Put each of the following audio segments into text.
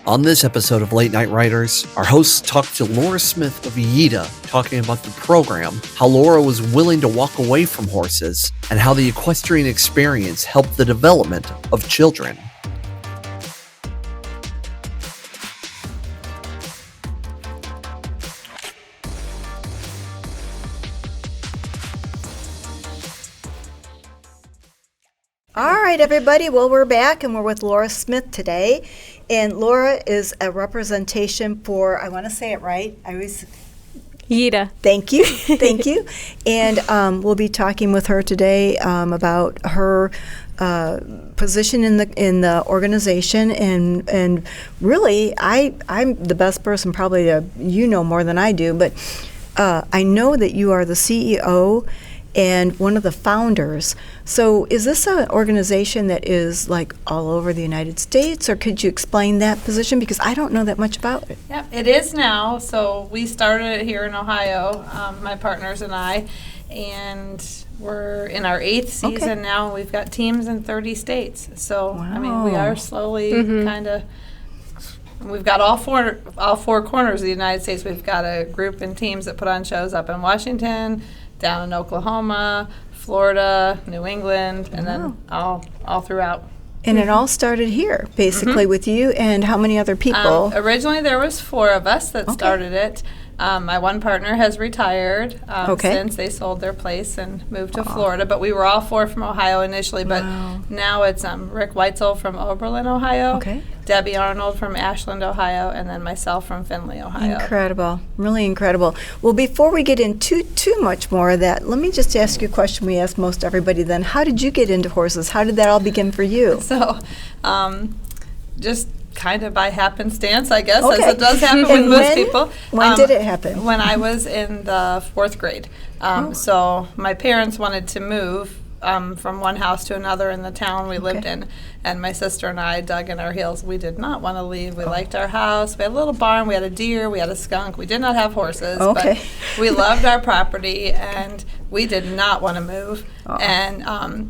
On this episode of Late Night Writers, our hosts talked to Laura Smith of YEDA, talking about the program, how Laura was willing to walk away from horses, and how the equestrian experience helped the development of children. All right, everybody. Well, we're back, and we're with Laura Smith today. And Laura is a representation for, I want to say it right. I always YEDA. Thank you. Thank you. And we'll be talking with her today about her position in the organization. And really, I'm the best person probably to, you know more than I do, but I know that you are the CEO and one of the founders. So is this an organization that is like all over the United States, or could you explain that position? Because I don't know that much about it. Yeah, it is now. So we started it here in Ohio, my partners and I, and we're in our 8th season now. We've got teams in 30 states. So, wow. I mean, we are slowly kind of, we've got all four corners of the United States. We've got a group and teams that put on shows up in Washington, down in Oklahoma, Florida, New England, and then all throughout. And it all started here, basically, with you and how many other people? Originally, there was 4 of us that started it. My one partner has retired since they sold their place and moved to Florida. But we were all 4 from Ohio initially. But now it's Rick Weitzel from Oberlin, Ohio, Debbie Arnold from Ashland, Ohio, and then myself from Findlay, Ohio. Incredible. Really incredible. Well, before we get into too much more of that, let me just ask you a question we ask most everybody then. How did you get into horses? How did that all begin for you? So, just kind of by happenstance, I guess, as it does happen with most people. When did it happen? When I was in the 4th grade. So my parents wanted to move from one house to another in the town we lived in, and my sister and I dug in our heels. We did not want to leave. We liked our house. We had a little barn. We had a deer. We had a skunk. We did not have horses, but we loved our property, and we did not want to move. And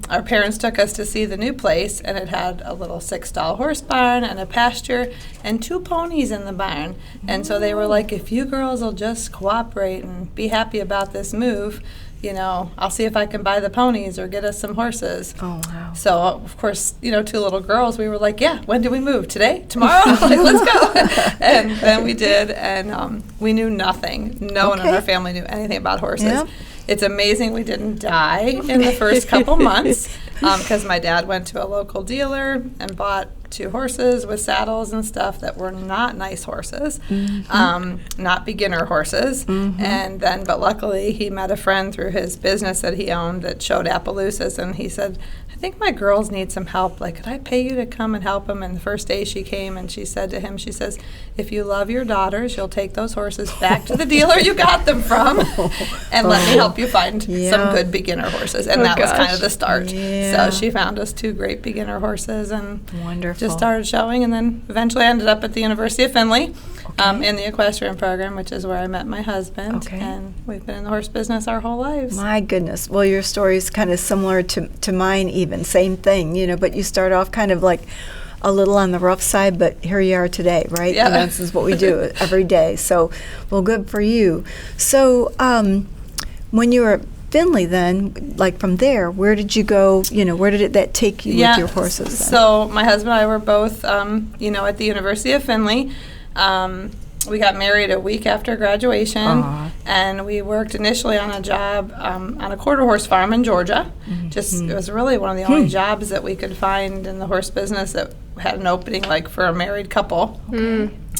our parents took us to see the new place, and it had a little 6-stall horse barn and a pasture and 2 ponies in the barn. And so they were like, if you girls will just cooperate and be happy about this move, you know, I'll see if I can buy the ponies or get us some horses. Oh, wow. So, of course, you know, 2 little girls, we were like, yeah, when do we move? Today? Tomorrow? Like, let's go. And then we did, and we knew nothing. No one in our family knew anything about horses. Yep. It's amazing we didn't die in the first couple months because my dad went to a local dealer and bought 2 horses with saddles and stuff that were not nice horses, not beginner horses. And then, but luckily, he met a friend through his business that he owned that showed Appaloosas, and he said, I think my girls need some help. Like, could I pay you to come and help them? And the first day she came, and she said to him, she says, if you love your daughters, you'll take those horses back to the dealer you got them from and let me help you find some good beginner horses. And that was kind of the start. So she found us 2 great beginner horses and just started showing, and then eventually I ended up at the University of Findlay in the equestrian program, which is where I met my husband. And we've been in the horse business our whole lives. My goodness. Well, your story is kind of similar to mine even. Same thing, you know, but you start off kind of like a little on the rough side, but here you are today, right? Yeah. You know, this is what we do every day. So, well, good for you. So, when you were at Findlay then, like from there, where did you go, you know, where did that take you with your horses then? So my husband and I were both, you know, at the University of Findlay. We got married a week after graduation, and we worked initially on a job on a quarter horse farm in Georgia. It was really one of the only jobs that we could find in the horse business that had an opening like for a married couple.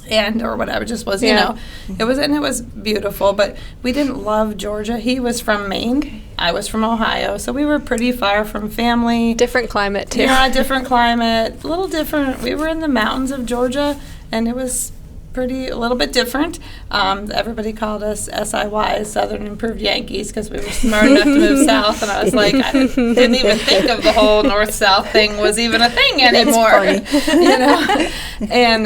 And or whatever, just was, you know, it was beautiful, but we didn't love Georgia. He was from Maine, I was from Ohio, so we were pretty far from family. Different climate too. Yeah, different climate, a little different. We were in the mountains of Georgia, and it was a little bit different. Everybody called us SIYs, Southern Improved Yankees, because we were smart enough to move south, and I was like, I didn't even think of the whole north-south thing was even a thing anymore. You know? And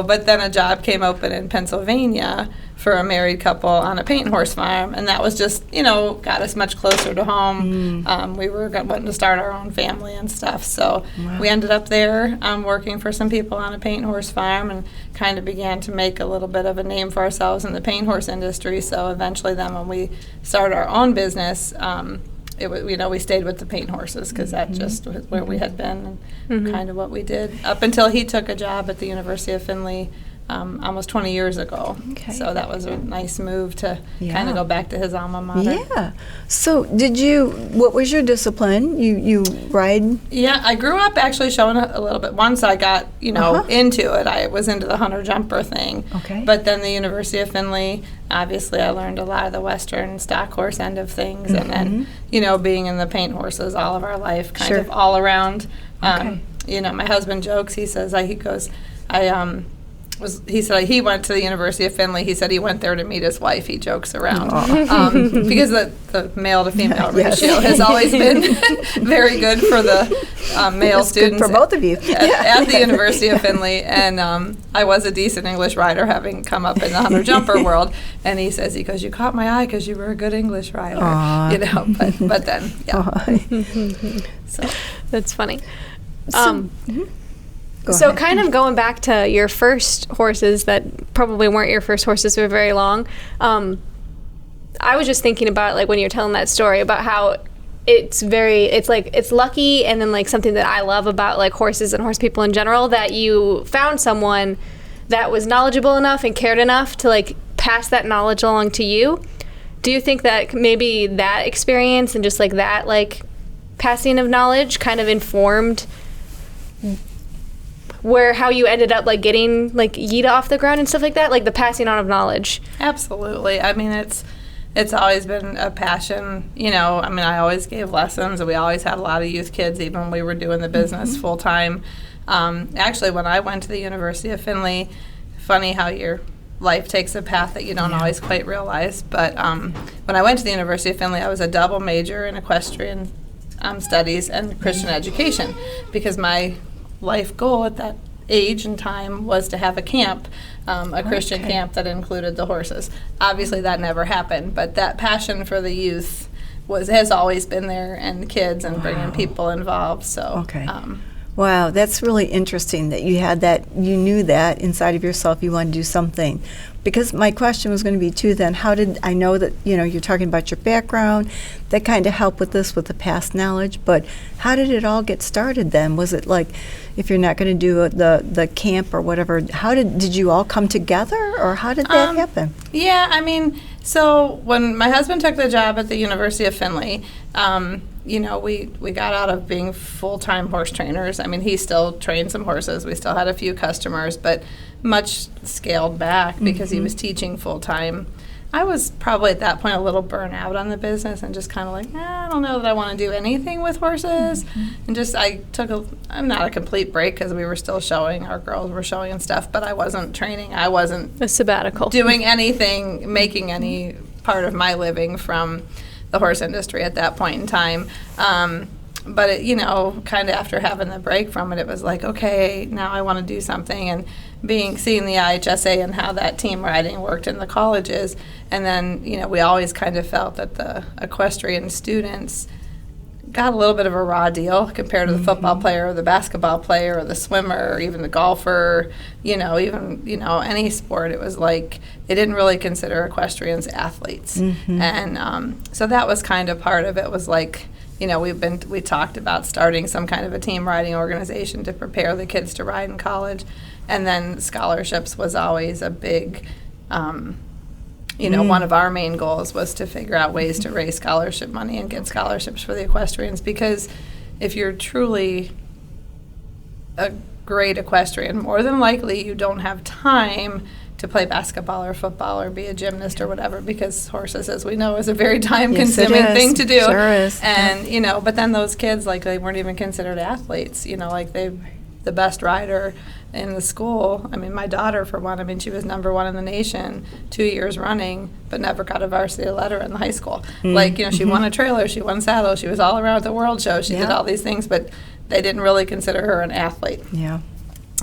but then a job came open in Pennsylvania for a married couple on a paint horse farm, and that was just, got us much closer to home. We were wanting to start our own family and stuff, so we ended up there working for some people on a paint horse farm and kind of began to make a little bit of a name for ourselves in the paint horse industry. So eventually then when we started our own business, we stayed with the paint horses because that just was where we had been and kind of what we did up until he took a job at the University of Findlay almost 20 years ago. Okay. So that was a nice move to kind of go back to his alma mater. Yeah. So what was your discipline? You ride? Yeah, I grew up actually showing a little bit. Once I got, into it, I was into the hunter jumper thing. Okay. But then the University of Findlay, obviously I learned a lot of the Western stock horse end of things. And then, being in the paint horses all of our life, kind of all around. My husband jokes, he says, he said he went to the University of Findlay. He said he went there to meet his wife. He jokes around because the male to female ratio has always been very good for the male students. Good for both of you at the University of Findlay. And I was a decent English rider, having come up in the hunter jumper world. And he goes, you caught my eye because you were a good English rider. But then so that's funny. So kind of going back to your first horses that probably weren't your first horses for very long, I was just thinking about, like, when you're telling that story about how it's lucky, and then, like, something that I love about, like, horses and horse people in general, that you found someone that was knowledgeable enough and cared enough to, like, pass that knowledge along to you. Do you think that maybe that experience and just, like, that, like, passing of knowledge kind of informed how you ended up, like, getting, like, YEDA off the ground and stuff like that, like the passing on of knowledge? Absolutely. I mean, it's always been a passion. I always gave lessons, and we always had a lot of youth kids, even when we were doing the business full time. Actually, when I went to the University of Findlay, funny how your life takes a path that you don't always quite realize. But when I went to the University of Findlay, I was a double major in equestrian studies and Christian education, because my life goal at that age and time was to have a camp, a Christian camp that included the horses. Obviously that never happened, but that passion for the youth has always been there, and kids, and bringing people involved. So wow, that's really interesting that you had that, you knew that inside of yourself you wanted to do something. Because my question was going to be too then, how did I know that, you're talking about your background, that kind of helped with this, with the past knowledge, but how did it all get started then? Was it like, if you're not going to do the camp or whatever, did you all come together, or how did that happen? Yeah, so when my husband took the job at the University of Findlay, we got out of being full-time horse trainers. He still trained some horses. We still had a few customers, but much scaled back because he was teaching full-time. I was probably at that point a little burnt out on the business and just kind of like, I don't know that I want to do anything with horses. And I took not a complete break, because we were still showing, our girls were showing and stuff, but I wasn't training. I wasn't a sabbatical doing anything, making any part of my living from the horse industry at that point in time. But it, kind of after having the break from it, it was like, okay, now I want to do something. And seeing the IHSA and how that team riding worked in the colleges, and then we always kind of felt that the equestrian students got a little bit of a raw deal compared to the football player or the basketball player or the swimmer or even the golfer, any sport. It was like they didn't really consider equestrians athletes. And so that was kind of part of it, was like, we talked about starting some kind of a team riding organization to prepare the kids to ride in college. And then scholarships was always a big, one of our main goals was to figure out ways to raise scholarship money and get scholarships for the equestrians, because if you're truly a great equestrian, more than likely you don't have time to play basketball or football or be a gymnast or whatever, because horses, as we know, is a very time-consuming thing to do. Sure is. And, but then those kids, like, they weren't even considered athletes, like the best rider in the school. My daughter, for one, she was number one in the nation 2 years running, but never got a varsity letter in the high school. She won a trailer, she won saddle, she was all around the world show, she did all these things, but they didn't really consider her an athlete. Yeah.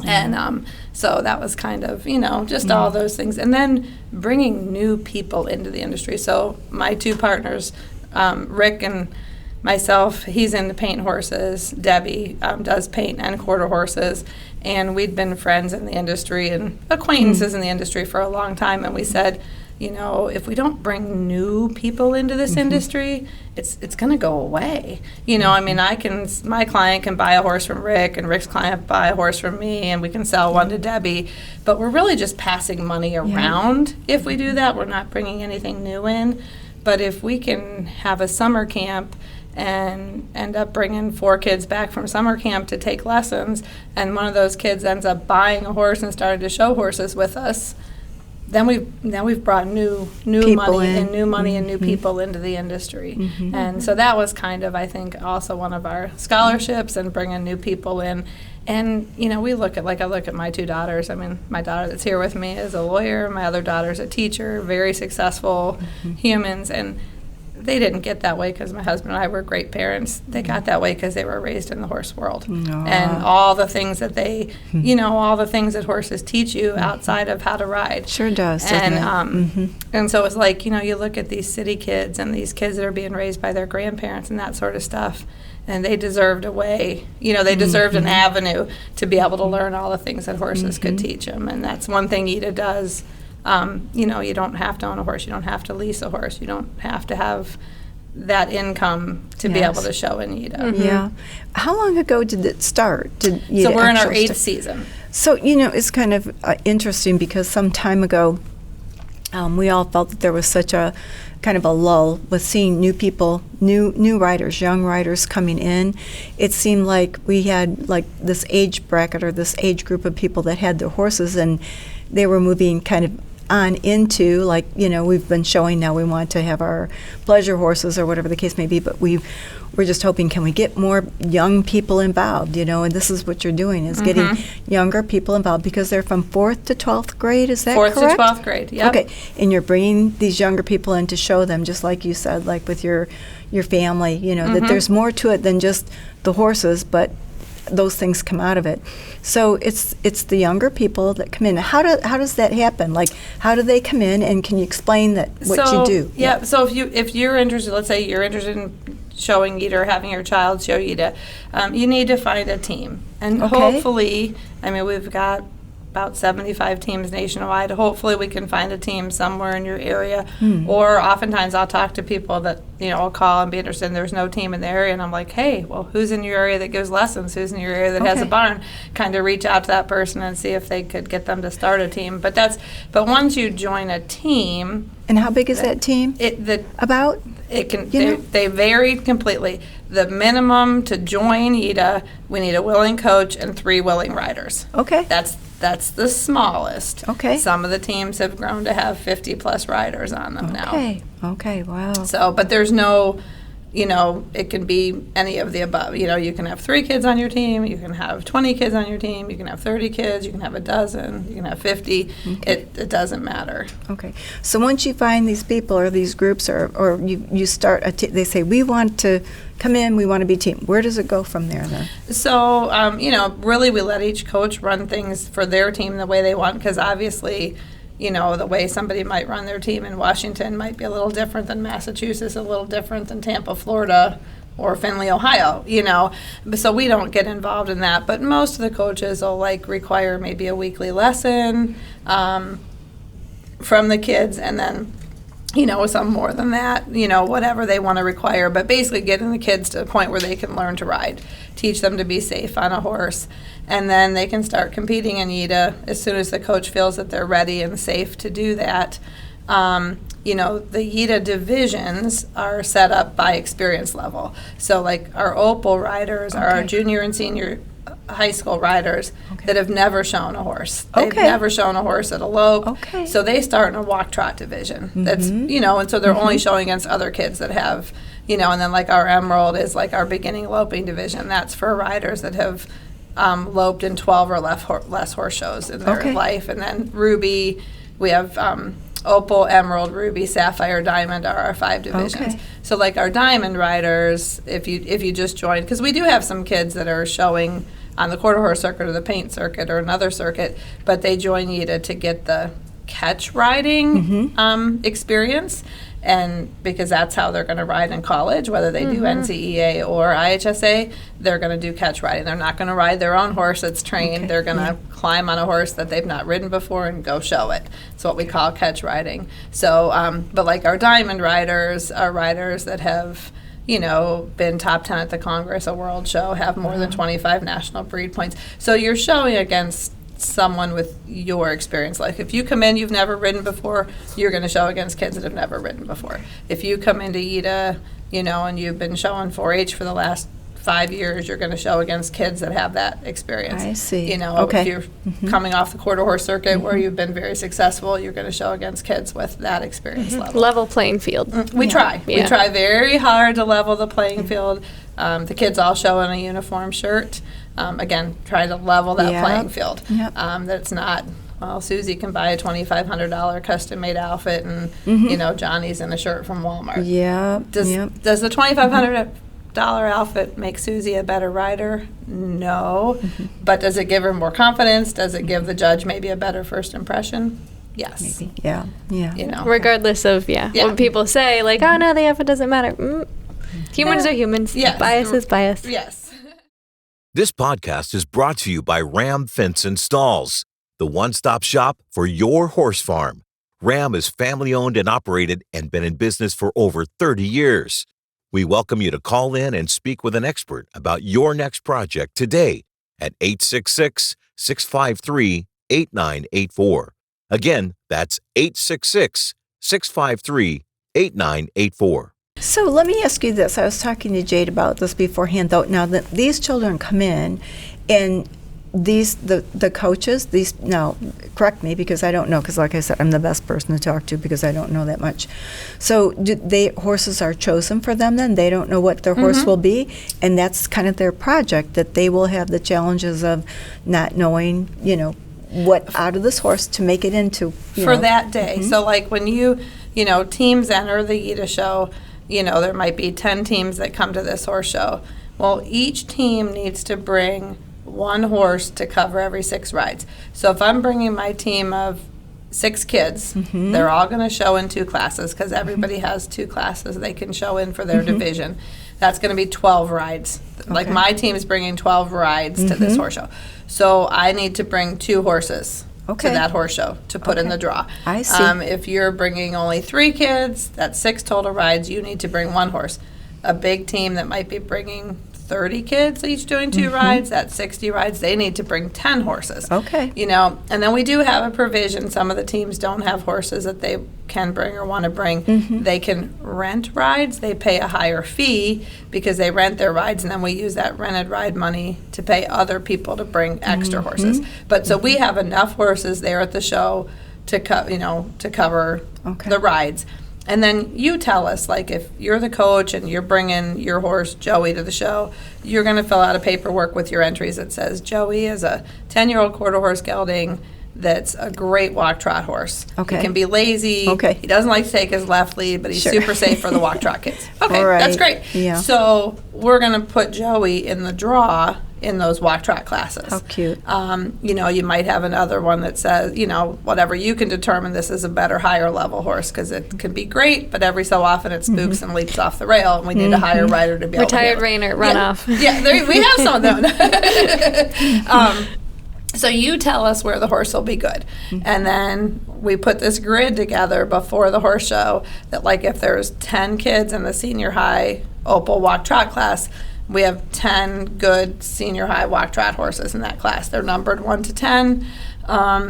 And so that was kind of, just all those things. And then bringing new people into the industry. So my two partners, Rick and myself, he's into paint horses. Debbie does paint and quarter horses. And we'd been friends in the industry and acquaintances in the industry for a long time. And we said, if we don't bring new people into this industry, it's going to go away. My client can buy a horse from Rick, and Rick's client buy a horse from me, and we can sell one to Debbie. But we're really just passing money around if we do that. We're not bringing anything new in. But if we can have a summer camp and end up bringing 4 kids back from summer camp to take lessons, and one of those kids ends up buying a horse and started to show horses with us, then we've brought new money and new people into the industry. And so that was kind of, I think, also one of our scholarships, and bringing new people in. And we look at, I look at my 2 daughters. My daughter that's here with me is a lawyer. My other daughter's a teacher, very successful humans. And they didn't get that way because my husband and I were great parents. They got that way because they were raised in the horse world. And all the things that they, all the things that horses teach you outside of how to ride. Sure does, doesn't it? And so it's like, you look at these city kids and these kids that are being raised by their grandparents and that sort of stuff, and they deserved a way, they deserved an avenue to be able to learn all the things that horses could teach them. And that's one thing YEDA does. You don't have to own a horse. You don't have to lease a horse. You don't have to have that income to be able to show in YEDA. Yeah. How long ago did it start? So we're in our 8th season. So, it's kind of interesting because some time ago, we all felt that there was such a kind of a lull with seeing new people, new riders, young riders coming in. It seemed like we had this age bracket or this age group of people that had their horses, and they were moving kind of on into, we've been showing now we want to have our pleasure horses or whatever the case may be, but we're just hoping, can we get more young people involved, and this is what you're doing, is getting younger people involved, because they're from 4th to 12th grade, is that correct? 4th to 12th grade, yep. Okay, and you're bringing these younger people in to show them, just like you said, like with your family, that there's more to it than just the horses, but those things come out of it. So it's the younger people that come in. How does that happen? How do they come in, and can you explain what you do? Yeah. So if you're interested, let's say you're interested in showing YEDA or having your child show YEDA, you need to find a team, and hopefully, we've got about 75 teams nationwide. Hopefully we can find a team somewhere in your area. Or oftentimes I'll talk to people that, I'll call and be interested, and there's no team in the area, and I'm like, hey, well, who's in your area that gives lessons? Who's in your area that has a barn? Kind of reach out to that person and see if they could get them to start a team. But once you join a team. And how big is that team? About? It can. They vary completely. The minimum to join YEDA, we need a willing coach and 3 willing riders. Okay. That's the smallest. Okay. Some of the teams have grown to have 50+ riders on them now. Okay, wow. So, but there's no, it can be any of the above. You can have 3 kids on your team, you can have 20 kids on your team, you can have 30 kids, you can have a dozen, you can have 50. It doesn't matter. Okay. So once you find these people or these groups, or you start, they say, we want to come in, we want to be a team. Where does it go from there then? So, really we let each coach run things for their team the way they want, because obviously, the way somebody might run their team in Washington might be a little different than Massachusetts, a little different than Tampa, Florida, or Findlay, Ohio, So we don't get involved in that. But most of the coaches will require maybe a weekly lesson from the kids, and then some more than that, whatever they want to require. But basically getting the kids to a point where they can learn to ride, teach them to be safe on a horse, and then they can start competing in YEDA as soon as the coach feels that they're ready and safe to do that. The YEDA divisions are set up by experience level. So our Opal riders are our junior and senior high school riders that have never shown a horse. They've never shown a horse at a lope. So they start in a walk trot division. That's, and so they're only showing against other kids that have, and then our Emerald is our beginning loping division. That's for riders that have loped in 12 or less horse shows in their life. And then Ruby, we have Opal, Emerald, Ruby, Sapphire, Diamond are our 5 divisions. Okay. So like our Diamond riders, if you just join, because we do have some kids that are showing on the quarter horse circuit or the paint circuit or another circuit, but they join YEDA to get the catch riding experience, and because that's how they're going to ride in college, whether they do NCEA or IHSA, they're going to do catch riding. They're not going to ride their own horse that's trained. They're going to climb on a horse that they've not ridden before and go show it. It's what we call catch riding. So, but like our Diamond riders are riders that have, been top 10 at the Congress, a world show, have more than 25 national breed points. So you're showing against someone with your experience. Like if you come in, you've never ridden before, you're going to show against kids that have never ridden before. If you come into YEDA, and you've been showing 4-H for the last 5 years, you're going to show against kids that have that experience. I see. If you're coming off the quarter horse circuit where you've been very successful, you're going to show against kids with that experience level. Level playing field. We try. Yeah. We try very hard to level the playing field. The kids all show in a uniform shirt. Again, try to level that playing field. Yep. That's not, well, Susie can buy a $2,500 custom-made outfit and, Johnny's in a shirt from Walmart. Yeah. Does the $2,500 outfit make Susie a better rider? No. But does it give her more confidence? Does it give the judge maybe a better first impression? Yes. Maybe. Yeah. Regardless of, what people say, like, oh, no, the outfit doesn't matter. Humans are humans. Yes. Bias is bias. Yes. This podcast is brought to you by Ram Fence and Stalls, the one-stop shop for your horse farm. Ram is family-owned and operated and been in business for over 30 years. We welcome you to call in and speak with an expert about your next project today at 866-653-8984. Again, that's 866-653-8984. So let me ask you this. I was talking to Jade about this beforehand, though. Now, that these children come in, and the coaches, now, correct me because I don't know, because like I said, I'm the best person to talk to because I don't know that much. So horses are chosen for them then? They don't know what their horse will be? And that's kind of their project, that they will have the challenges of not knowing, what out of this horse to make it into, for that day. So like when teams enter the YEDA show, there might be 10 teams that come to this horse show. Well, each team needs to bring one horse to cover every 6 rides. So if I'm bringing my team of 6 kids, they're all going to show in 2 classes because everybody has 2 classes they can show in for their division. That's going to be 12 rides. Okay. Like my team is bringing 12 rides to this horse show. So I need to bring 2 horses to that horse show to put in the draw. I see. If you're bringing only 3 kids, that's 6 total rides, you need to bring 1 horse. A big team that might be bringing 30 kids each doing 2 rides, that's 60 rides, they need to bring 10 horses. Okay. And then we do have a provision. Some of the teams don't have horses that they can bring or want to bring. They can rent rides. They pay a higher fee because they rent their rides, and then we use that rented ride money to pay other people to bring extra horses. But so we have enough horses there at the show to cover the rides. And then you tell us, like if you're the coach and you're bringing your horse Joey to the show, you're going to fill out a paperwork with your entries that says Joey is a 10-year-old quarter horse gelding that's a great walk trot horse. Okay. He can be lazy. Okay. He doesn't like to take his left lead, but he's super safe for the walk trot kids. Okay, all right. That's great. Yeah. So we're going to put Joey in the draw in those walk trot classes. How cute. You might have another one that says, whatever, you can determine this is a better, higher level horse because it can be great, but every so often it spooks and leaps off the rail, and we need a higher rider to be able to Retired Rainer, run off. Yeah, we have some of them. So you tell us where the horse will be good. And then we put this grid together before the horse show that, like, if there's 10 kids in the senior high Opal walk trot class, we have 10 good senior high walk trot horses in that class. They're numbered 1 to 10.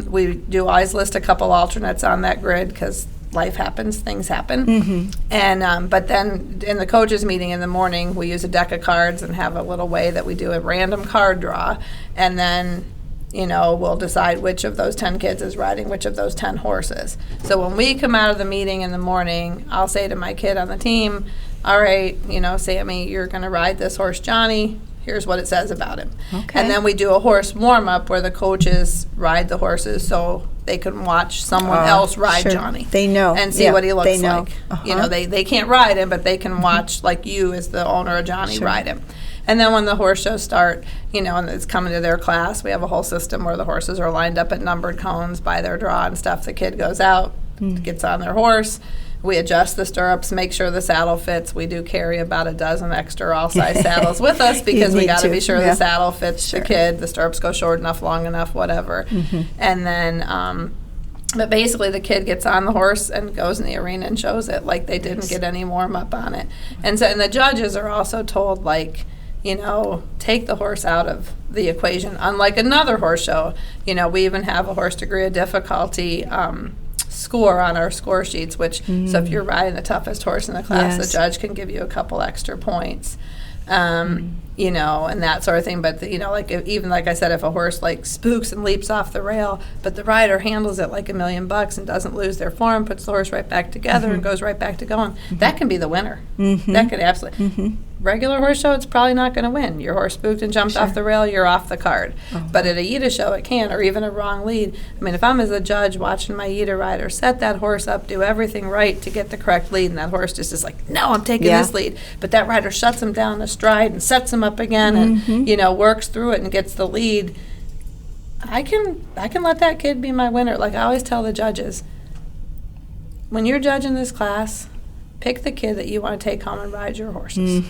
We do always list a couple alternates on that grid because life happens, things happen. And but then in the coaches meeting in the morning, we use a deck of cards and have a little way that we do a random card draw. And then we'll decide which of those 10 kids is riding which of those 10 horses. So when we come out of the meeting in the morning, I'll say to my kid on the team, all right, Sammy, you're going to ride this horse, Johnny. Here's what it says about him. Okay. And then we do a horse warm-up where the coaches ride the horses. So they can watch someone else ride sure. Johnny. They know. And see Yeah, what he looks they know. like. You know, they can't ride him, but they can watch, like you as the owner of Johnny, Sure. ride him. And then when the horse shows start, you know, and it's coming to their class, we have a whole system where the horses are lined up at numbered cones by their draw and stuff. The kid goes out, gets on their horse. We adjust the stirrups, make sure the saddle fits. We do carry about a dozen extra all-size saddles with us because we need got to to, be sure yeah. the saddle fits Sure. the kid, the stirrups go short enough, long enough, whatever. And then, but basically the kid gets on the horse and goes in the arena and shows it, like they didn't get any warm-up on it. And so, and the judges are also told, like, you know, take the horse out of the equation. Unlike another horse show, you know, we even have a horse degree of difficulty score on our score sheets, which, so if you're riding the toughest horse in the class, Yes. the judge can give you a couple extra points. You know, and that sort of thing. But, you know, like even like I said, if a horse like spooks and leaps off the rail, but the rider handles it like $1 million and doesn't lose their form, puts the horse right back together and goes right back to going, that can be the winner. That could absolutely. Regular horse show, it's probably not going to win. Your horse spooked and jumped off the rail, you're off the card. But at a YEDA show, it can, or even a wrong lead. I mean, if I'm as a judge watching my YEDA rider set that horse up, do everything right to get the correct lead, and that horse just is like, no, I'm taking Yeah. this lead. But that rider shuts him down a stride and sets him up again and, you know, works through it and gets the lead. I can let that kid be my winner. Like I always tell the judges, when you're judging this class, pick the kid that you want to take home and ride your horses.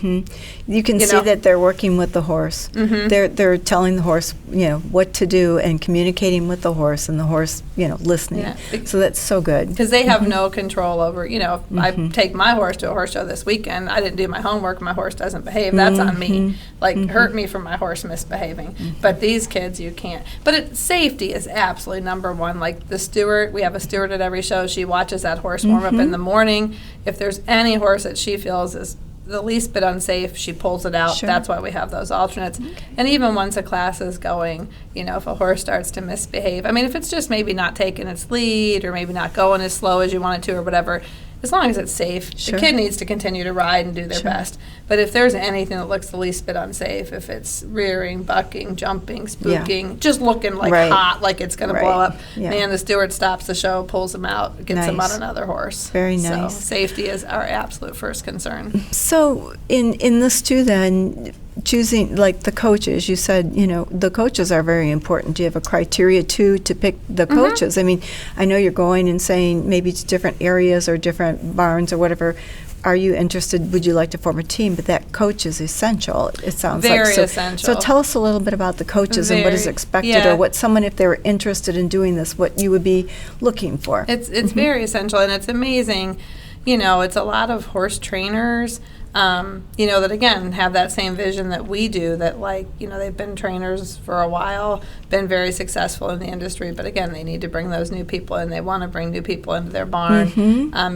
You can You see know? that they're working with the horse. They're telling the horse, you know, what to do and communicating with the horse, and the horse, you know, listening. Yeah. So that's so good. Because they have no control over, you know, if I take my horse to a horse show this weekend, I didn't do my homework, my horse doesn't behave, that's on me. Like, hurt me for my horse misbehaving. But these kids, you can't. But safety is absolutely number one. Like the steward, we have a steward at every show, she watches that horse warm up in the morning. If there's any horse that she feels is the least bit unsafe, she pulls it out. Sure. That's why we have those alternates. And even once a class is going, you know, if a horse starts to misbehave, I mean, if it's just maybe not taking its lead or maybe not going as slow as you want it to or whatever, as long as it's safe, Sure. the kid needs to continue to ride and do their best. But if there's anything that looks the least bit unsafe, if it's rearing, bucking, jumping, spooking, just looking like Right. hot, like it's going Right. to blow up, Yeah. man, the steward stops the show, pulls him out, gets him on Nice. another horse. Very So nice. safety is our absolute first concern. So in this too, then, choosing, like the coaches, you said, you know, the coaches are very important. Do you have a criteria too to pick the coaches? I mean, I know you're going and saying maybe it's different areas or different barns or whatever. Are you interested, would you like to form a team? But that coach is essential, it sounds like. Very So essential. tell us a little bit about the coaches and what is Very, expected, yeah. or what someone, if they were interested in doing this, what you would be looking for. It's very essential, and it's amazing. You know, it's a lot of horse trainers, you know, that again have that same vision that we do, that like, you know, they've been trainers for a while, been very successful in the industry, but again, they need to bring those new people in. They want to bring new people into their barn.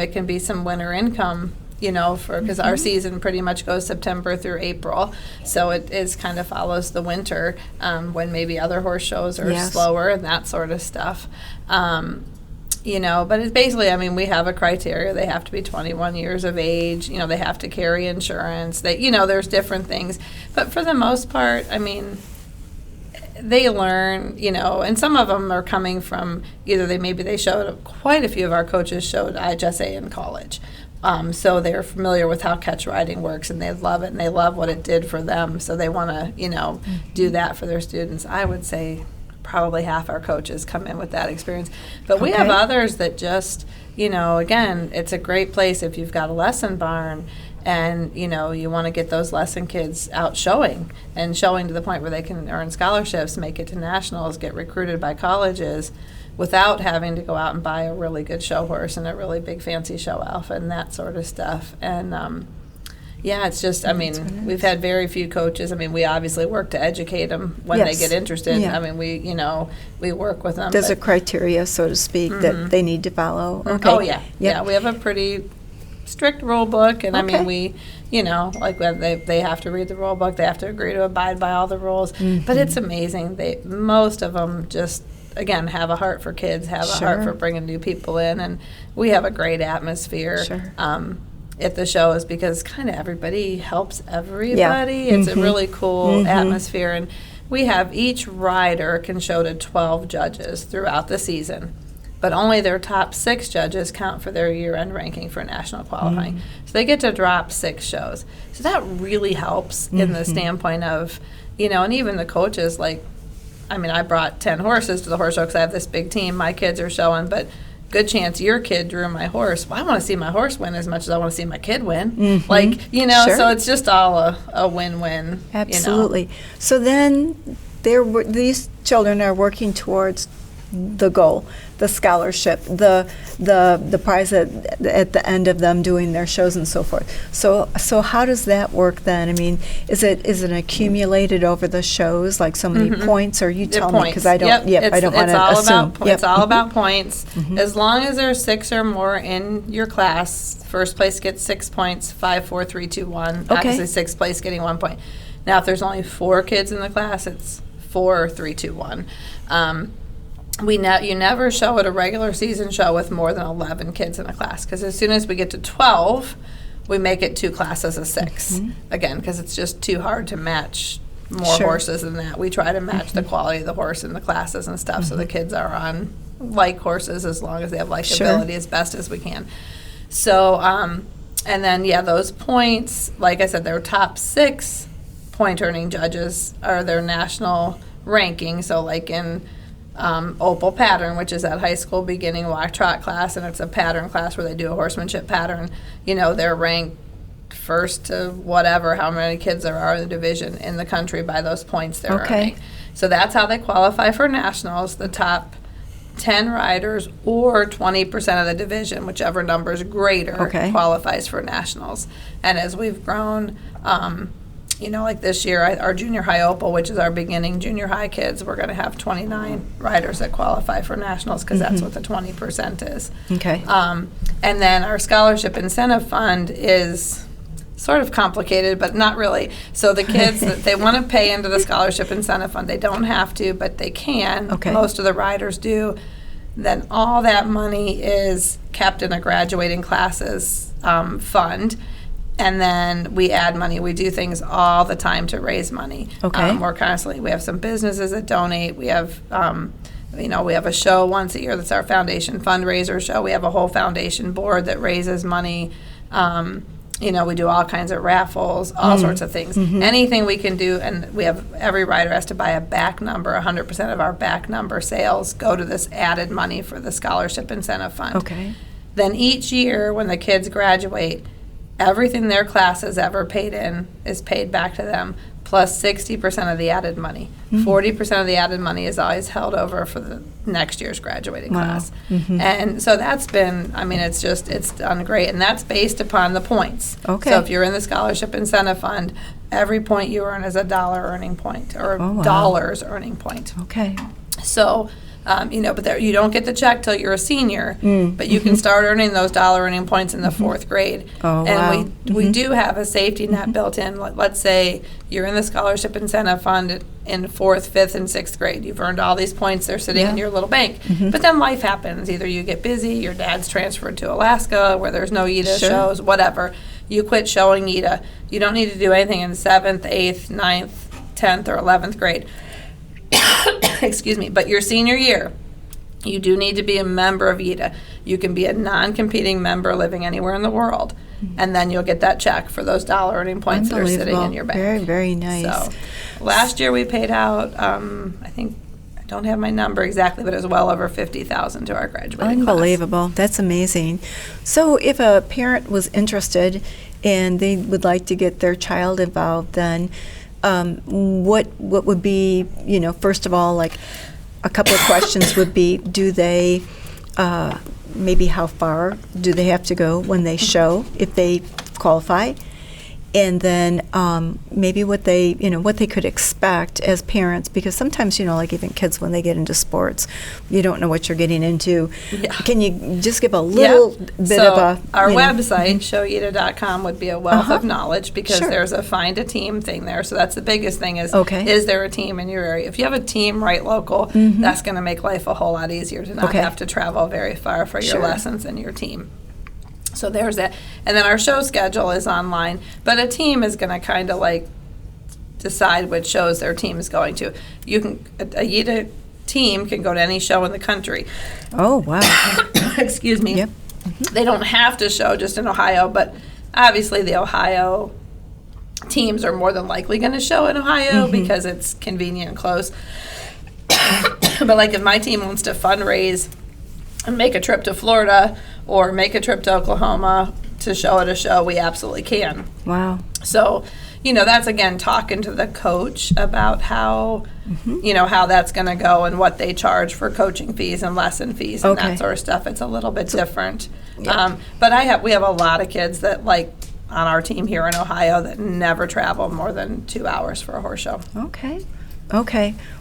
It can be some winter income, you know, for because our season pretty much goes September through April, so it is kind of follows the winter when maybe other horse shows are Yes. slower and that sort of stuff. You know, but it's basically, I mean, we have a criteria. They have to be 21 years of age. You know, they have to carry insurance. They, you know, there's different things. But for the most part, I mean, they learn, you know, and some of them are coming from either they showed, quite a few of our coaches showed IHSA in college. So they're familiar with how catch riding works, and they love it, and they love what it did for them. So they want to, you know, do that for their students. I would say probably half our coaches come in with that experience. But we have others that just, you know, again, it's a great place if you've got a lesson barn and, you know, you want to get those lesson kids out showing to the point where they can earn scholarships, make it to nationals, get recruited by colleges without having to go out and buy a really good show horse and a really big fancy show alpha and that sort of stuff. And yeah, it's just, I mean, we've had very few coaches. I mean, we obviously work to educate them when Yes. they get interested. Yeah. I mean, we work with them. There's a but- criteria, so to speak, that they need to follow. Okay. Oh, yeah. Yep. Yeah, we have a pretty strict rule book, and I Okay. mean, we, you know, like when they have to read the rule book, they have to agree to abide by all the rules. But it's amazing. Most of them just, again, have a heart for kids, have a heart Sure. for bringing new people in, and we have a great atmosphere. Sure. At the shows because kind of everybody helps everybody. It's a really cool atmosphere, and we have each rider can show to 12 judges throughout the season. but only their top 6 judges count for their year-end ranking for national qualifying. So they get to drop 6 shows. So that really helps in the standpoint of, and even the coaches, like, I brought 10 horses to the horse show because I have this big team. My kids are showing, but good chance your kid drew my horse. Well, I want to see my horse win as much as I want to see my kid win. Like, Sure. So it's just all a win-win. Absolutely. So then these children are working towards the goal, the scholarship, the prize at the end of them doing their shows and so forth. So how does that work then? I mean, is it accumulated over the shows, like so many points, or you tell me, because I don't. I don't want to assume. It's all about points. As long as there's 6 or more in your class, first place gets 6 points. 5, 4, 3, 2, 1. Okay. Obviously, sixth place getting 1 point. Now, if there's only 4 kids in the class, it's 4, 3, 2, 1. You never show at a regular season show with more than 11 kids in a class, because as soon as we get to 12, we make it 2 classes of 6. Again, because it's just too hard to match more horses than that. We try to match the quality of the horse in the classes and stuff, so the kids are on like horses as long as they have likability as best as we can. So, and then, those points, like I said, their top 6 point-earning judges are their national ranking. So like in Opal Pattern, which is that high school beginning walk trot class, and it's a pattern class where they do a horsemanship pattern, they're ranked first to whatever, how many kids there are in the division in the country by those points they're earning. So that's how they qualify for nationals. The top 10 riders or 20% of the division, whichever number is greater, qualifies for nationals. And as we've grown, like this year, our junior high Opal, which is our beginning junior high kids, we're going to have 29 riders that qualify for nationals, because that's what the 20% is. And then our scholarship incentive fund is sort of complicated, but not really. So the kids, they want to pay into the scholarship incentive fund. They don't have to, but they can. Most of the riders do. Then all that money is kept in a graduating classes fund. And then we add money. We do things all the time to raise money. We're constantly, we have some businesses that donate. We have, we have a show once a year that's our foundation fundraiser show. We have a whole foundation board that raises money. We do all kinds of raffles, all sorts of things. Anything we can do, and we have, every rider has to buy a back number. 100% of our back number sales go to this added money for the scholarship incentive fund. Then each year when the kids graduate, everything their class has ever paid in is paid back to them, plus 60% of the added money. 40% of the added money is always held over for the next year's graduating class. And so that's been, it's done great. And that's based upon the points. So if you're in the scholarship incentive fund, every point you earn is a dollar earning point, or dollars earning point. So, but you don't get the check till you're a senior, but you can start earning those dollar earning points in the 4th grade. And we do have a safety net built in. Let's say you're in the scholarship incentive fund in 4th, 5th, and 6th grade. You've earned all these points. They're sitting in your little bank. But then life happens. Either you get busy, your dad's transferred to Alaska where there's no YEDA shows, whatever. You quit showing YEDA. You don't need to do anything in 7th, 8th, 9th, 10th, or 11th grade. Excuse me, but your senior year, you do need to be a member of YEDA. You can be a non-competing member living anywhere in the world, and then you'll get that check for those dollar earning points that are sitting in your bank. Very, very nice. So last year we paid out, I think, I don't have my number exactly, but it was well over $50,000 to our graduating Unbelievable. class. That's amazing. So if a parent was interested and they would like to get their child involved, then what would be, first of all, like a couple of questions would be, do they, maybe how far do they have to go when they show, if they qualify? And then maybe what they could expect as parents, because sometimes, like even kids when they get into sports, you don't know what you're getting into. Can you just give a little bit of a... Our website, showyeda.com, would be a wealth of knowledge, because there's a find a team thing there. So that's the biggest thing is there a team in your area? If you have a team right local, that's going to make life a whole lot easier to not have to travel very far for your lessons and your team. So there's that. And then our show schedule is online, but a team is going to kind of like decide which shows their team is going to. A YEDA team can go to any show in the country. Oh, wow. Excuse me. Yep. They don't have to show just in Ohio, but obviously the Ohio teams are more than likely going to show in Ohio because it's convenient and close. But like if my team wants to fundraise and make a trip to Florida or make a trip to Oklahoma to show at a show, we absolutely can. Wow. So, that's again talking to the coach about how, how that's going to go and what they charge for coaching fees and lesson fees and that sort of stuff. It's a little bit different. But we have a lot of kids that on our team here in Ohio that never travel more than 2 hours for a horse show. Okay.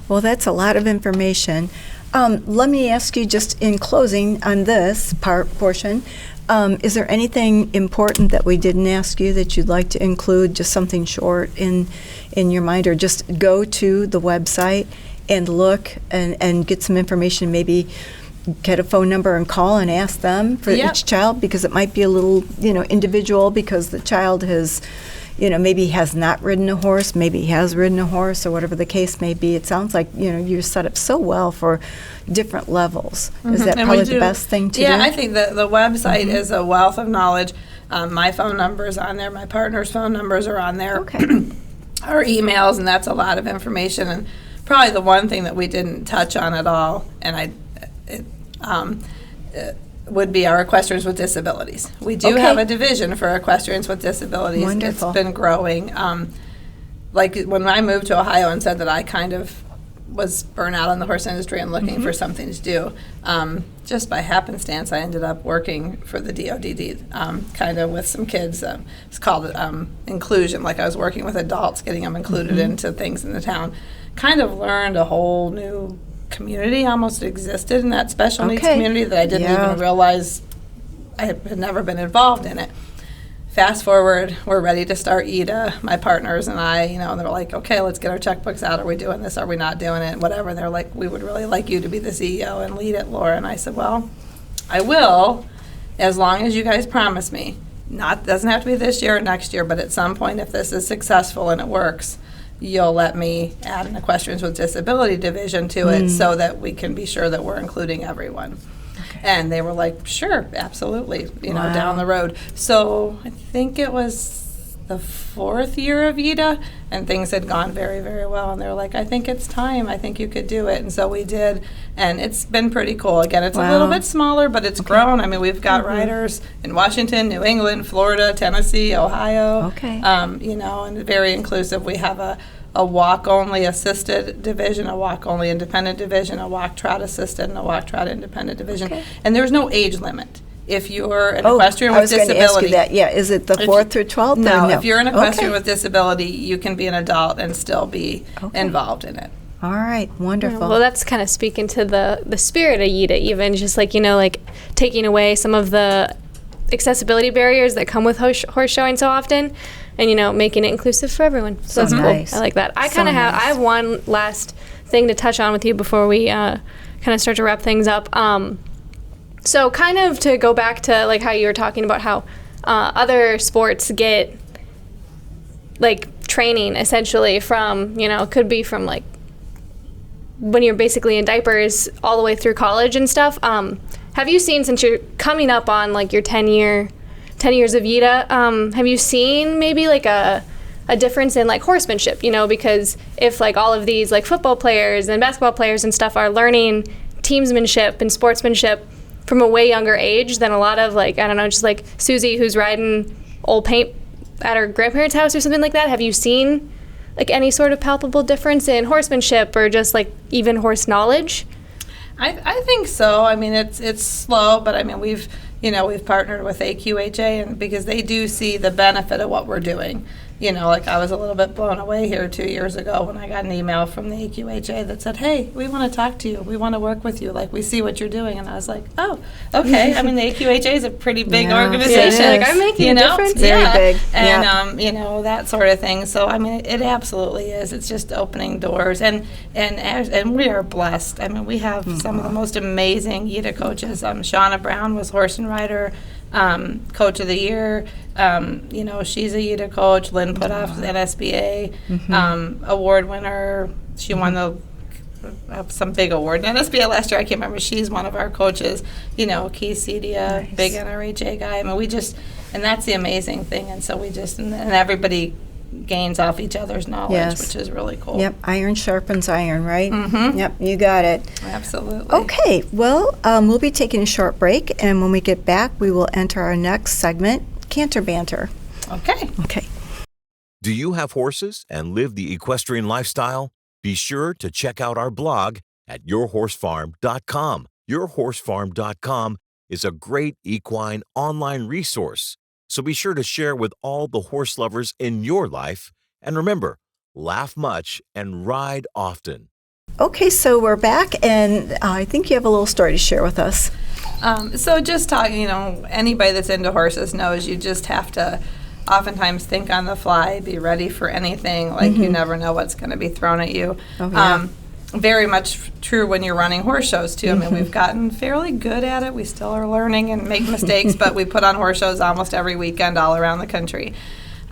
Well, that's a lot of information. Let me ask you just in closing on this portion, is there anything important that we didn't ask you that you'd like to include, just something short in your mind, or just go to the website and look and get some information, maybe get a phone number and call and ask them for each child, because it might be a little, individual, because the child has, maybe has not ridden a horse, maybe has ridden a horse, or whatever the case may be. It sounds like, you're set up so well for different levels. Is that probably the best thing to do? Yeah, I think the website is a wealth of knowledge. My phone number is on there. My partner's phone numbers are on there. Okay. Our emails, and that's a lot of information. And probably the one thing that we didn't touch on at all, and would be our equestrians with disabilities. We do have a division for equestrians with disabilities. Wonderful. It's been growing. Like when I moved to Ohio and said that I kind of was burnt out in the horse industry and looking for something to do, just by happenstance, I ended up working for the DODD, kind of with some kids. It's called inclusion. Like I was working with adults, getting them included into things in the town. Kind of learned a whole new community almost existed in that special needs community that I didn't even realize I had never been involved in it. Fast forward, we're ready to start YEDA, my partners and I, and they're like, okay, let's get our checkbooks out. Are we doing this? Are we not doing it? Whatever. And they're like, we would really like you to be the CEO and lead it, Laura. And I said, well, I will, as long as you guys promise me. Doesn't have to be this year or next year, but at some point, if this is successful and it works, you'll let me add an equestrians with disability division to it so that we can be sure that we're including everyone. And they were like, sure, absolutely, down the road. So I think it was the 4th year of YEDA, and things had gone very, very well. And they were like, I think it's time. I think you could do it. And so we did, and it's been pretty cool. Again, it's a little bit smaller, but it's grown. I mean, we've got riders in Washington, New England, Florida, Tennessee, Ohio, and very inclusive. We have a walk-only assisted division, a walk-only independent division, a walk-trot assisted, and a walk-trot independent division. And there's no age limit. If you're an equestrian with disability. I was going to ask you that. Yeah, is it the 4th through 12th? No, if you're an equestrian with disability, you can be an adult and still be involved in it. All right, wonderful. Well, that's kind of speaking to the spirit of YEDA, even just like taking away some of the accessibility barriers that come with horse showing so often, and making it inclusive for everyone. So that's nice. Cool. I like that. I have one last thing to touch on with you before we kind of start to wrap things up. So kind of to go back to like how you were talking about how other sports get like training essentially from, could be from like when you're basically in diapers all the way through college and stuff. Have you seen, since you're coming up on like your 10 years of YEDA, have you seen maybe like a difference in like horsemanship, because if like all of these like football players and basketball players and stuff are learning teamsmanship and sportsmanship from a way younger age than a lot of like, I don't know, just like Susie who's riding old paint at her grandparents' house or something like that. Have you seen like any sort of palpable difference in horsemanship or just like even horse knowledge? I think so. I mean, it's slow, but I mean, we've partnered with AQHA, and because they do see the benefit of what we're doing. Like I was a little bit blown away here 2 years ago when I got an email from the AQHA that said, hey, we want to talk to you. We want to work with you. Like, we see what you're doing. And I was like, oh, okay. I mean, the AQHA is a pretty big organization. Like, I'm making a difference. Very big. And, that sort of thing. So, I mean, it absolutely is. It's just opening doors. And we are blessed. I mean, we have some of the most amazing YEDA coaches. Shauna Brown was horse and rider coach of the year. She's a YEDA coach. Lynn Putoff, NSBA award winner. She won the some big award. And SBA last year, I can't remember, she's one of our coaches, you know, Keith Cedia, Nice. big NRHA guy. I mean, and that's the amazing thing. And so and everybody gains off each other's knowledge, Yes. which is really cool. Yep, iron sharpens iron, right? Mhm. Yep, you got it. Absolutely. Okay, well, we'll be taking a short break, and when we get back, we will enter our next segment, Canter Banter. Okay. Okay. Do you have horses and live the equestrian lifestyle? Be sure to check out our blog at yourhorsefarm.com. Yourhorsefarm.com is a great equine online resource. So be sure to share with all the horse lovers in your life. And remember, laugh much and ride often. Okay, so we're back, and I think you have a little story to share with us. So just talking, you know, anybody that's into horses knows you just have to oftentimes think on the fly, be ready for anything. Like you never know what's going to be thrown at you. Oh, yeah. Very much true when you're running horse shows too. I mean, we've gotten fairly good at it. We still are learning and make mistakes, but we put on horse shows almost every weekend all around the country.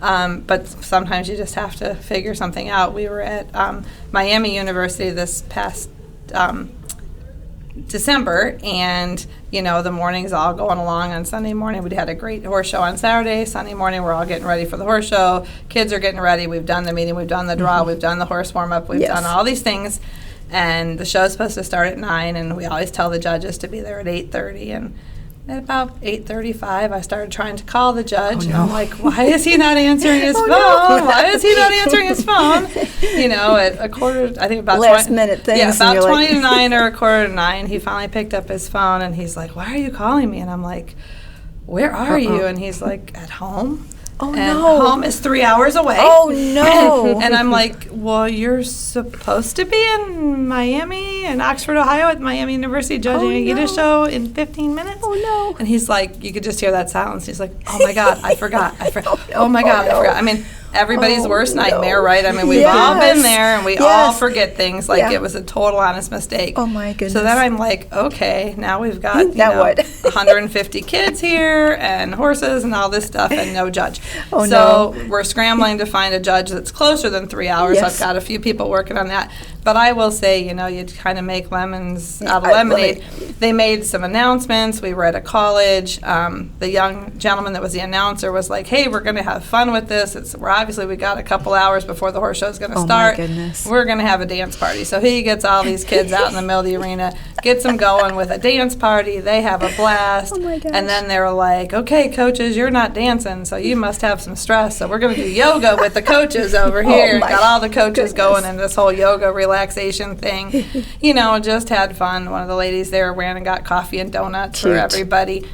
But sometimes you just have to figure something out. We were at Miami University this past December, and you know, the mornings all going along on Sunday morning. We had a great horse show on Saturday. Sunday morning, we're all getting ready for the horse show. Kids are getting ready. We've done the meeting. We've done the draw. We've done the horse warm-up. We've Yes. done all these things. And the show's supposed to start at 9, and we always tell the judges to be there at 8:30. And at about 8:35, I started trying to call the judge. And I'm like, why is he not answering his phone? no. Why is he not answering his phone? You know, at a quarter, I think about Last minute things, Yeah, and about you're 20 like- to 9 or a quarter to 9, he finally picked up his phone, and he's like, why are you calling me? And I'm like, where are you? And he's like, at home. Oh, and no. home is 3 hours away. Oh, no. And I'm like, well, you're supposed to be in Miami, in Oxford, Ohio, at Miami University judging Oh, a YEDA no. show in 15 minutes. Oh, no. And he's like, you could just hear that silence. He's like, oh, my God, I forgot. Oh, my Oh, God, no. I forgot. I mean, everybody's Oh, worst no. nightmare, right? I mean, we've all Yes. been there, and we all Yes. forget things like Yeah. it was a total honest mistake. Oh, my goodness. So then I'm like, okay, now we've got you Now know, what? 150 kids here and horses and all this stuff and no judge. Oh, so we're scrambling to find a judge that's closer than 3 hours. Yes. I've got a few people working on that. But I will say, you know, you kind of make lemons out of I love lemonade. They made some announcements. We were at a college. The young gentleman that was the announcer was like, hey, we're going to have fun with this. We got a couple hours before the horse show is going to Oh, my start. goodness. We're going to have a dance party. So he gets all these kids out in the middle of the arena, gets them going with a dance party. They have a blast. Oh, my gosh. And then they're like, okay, coaches, you're not dancing, so you must have some stress. So we're going to do yoga with the coaches over here. Oh, my Got all the coaches goodness. going in this whole yoga relaxation thing. You know, just had fun. One of the ladies there ran and got coffee and donuts for Cute. everybody.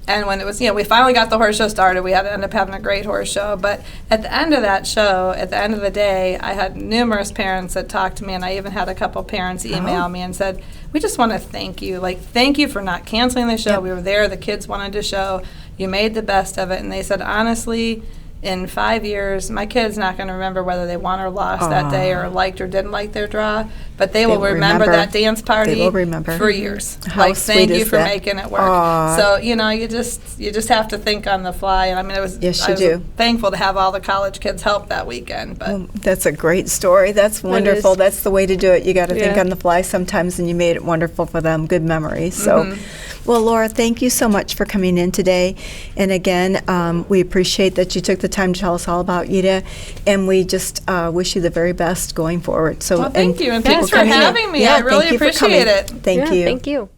And when it was, you know, we finally got the horse show started, we had to end up having a great horse show. But at the end of that show, at the end of the day, I had numerous parents that talked to me, and I even had a couple parents email me and said, we just want to thank you. Like, thank you for not canceling the show. Yep. We were there. The kids wanted to show. You made the best of it. And they said, honestly, in 5 years, my kid's not going to remember whether they won or lost that day or liked or didn't like their draw, but they will remember that dance party They will remember. for years. How Like, sweet thank you is for that? making it work. Aw. So, you know, you just have to think on the fly. And I mean, Yes, I you was do. thankful to have all the college kids help that weekend. But Well, that's a great story. That's wonderful. is. That's the way to do it. You got to think Yeah. on the fly sometimes, and you made it wonderful for them. Good memories. So, well, Laura, thank you so much for coming in today. And again, we appreciate that you took the time to tell us all about YEDA, and we just wish you the very best going forward. So, Well, thank you, and people thanks for coming in. having me. Yeah, I really thank you for appreciate coming. it. Thank Yeah, you. Thank you.